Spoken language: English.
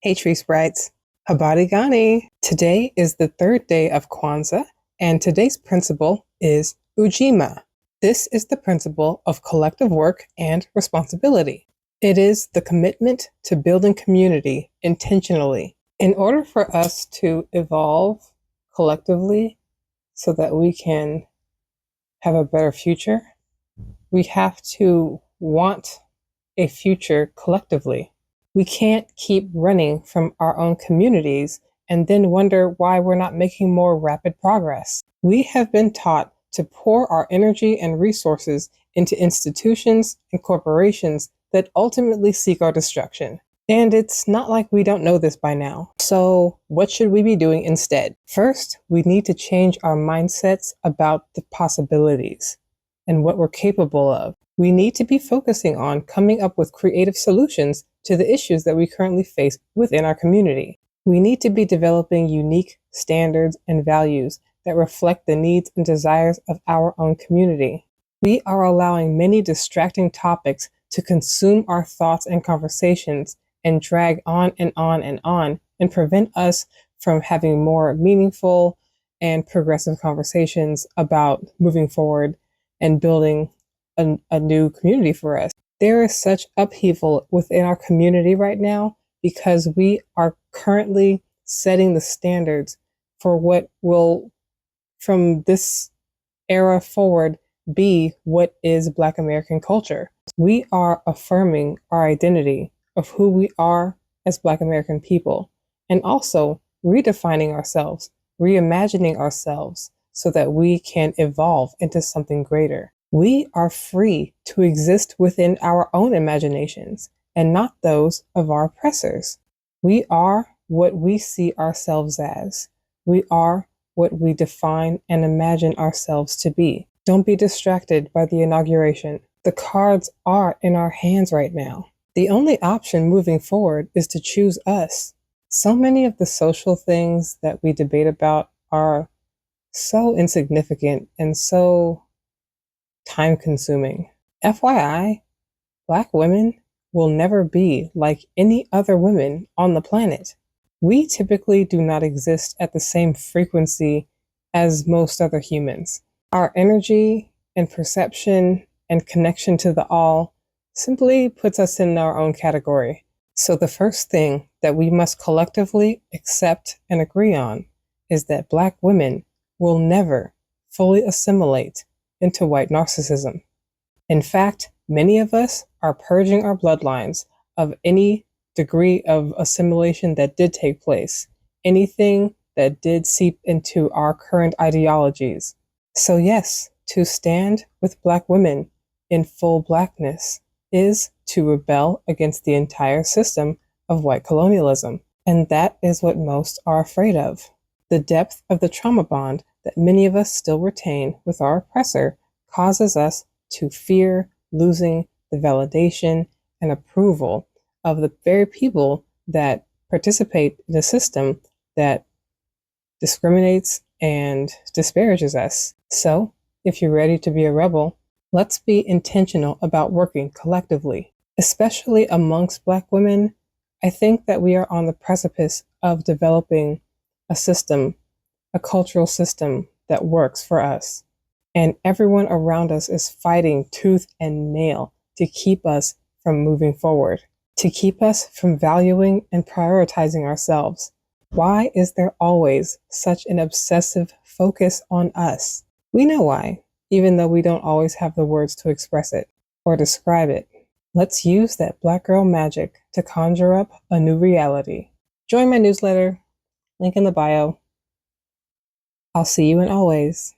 Hey Tree Sprites, Habari Gani. Today is the third day of Kwanzaa, and today's principle is Ujima. This is the principle of collective work and responsibility. It is the commitment to building community intentionally. In order for us to evolve collectively so that we can have a better future, we have to want a future collectively. We can't keep running from our own communities and then wonder why we're not making more rapid progress. We have been taught to pour our energy and resources into institutions and corporations that ultimately seek our destruction. And it's not like we don't know this by now. So what should we be doing instead? First, we need to change our mindsets about the possibilities and what we're capable of. We need to be focusing on coming up with creative solutions to the issues that we currently face within our community. We need to be developing unique standards and values that reflect the needs and desires of our own community. We are allowing many distracting topics to consume our thoughts and conversations and drag on and on and on and prevent us from having more meaningful and progressive conversations about moving forward and building a new community for us. There is such upheaval within our community right now because we are currently setting the standards for what will, from this era forward, be what is Black American culture. We are affirming our identity of who we are as Black American people, and also redefining ourselves, reimagining ourselves so that we can evolve into something greater. We are free to exist within our own imaginations and not those of our oppressors. We are what we see ourselves as. We are what we define and imagine ourselves to be. Don't be distracted by the inauguration. The cards are in our hands right now. The only option moving forward is to choose us. So many of the social things that we debate about are so insignificant and so time-consuming. FYI, Black women will never be like any other women on the planet. We typically do not exist at the same frequency as most other humans. Our energy and perception and connection to the all simply puts us in our own category. So the first thing that we must collectively accept and agree on is that Black women will never fully assimilate into white narcissism. In fact, many of us are purging our bloodlines of any degree of assimilation that did take place, anything that did seep into our current ideologies. So yes, to stand with Black women in full Blackness is to rebel against the entire system of white colonialism. And that is what most are afraid of. The depth of the trauma bond that many of us still retain with our oppressor causes us to fear losing the validation and approval of the very people that participate in a system that discriminates and disparages us. So, if you're ready to be a rebel, let's be intentional about working collectively. Especially amongst Black women, I think that we are on the precipice of developing a system, a cultural system that works for us. And everyone around us is fighting tooth and nail to keep us from moving forward, to keep us from valuing and prioritizing ourselves. Why is there always such an obsessive focus on us? We know why, even though we don't always have the words to express it or describe it. Let's use that Black girl magic to conjure up a new reality. Join my newsletter, link in the bio. I'll see you in always.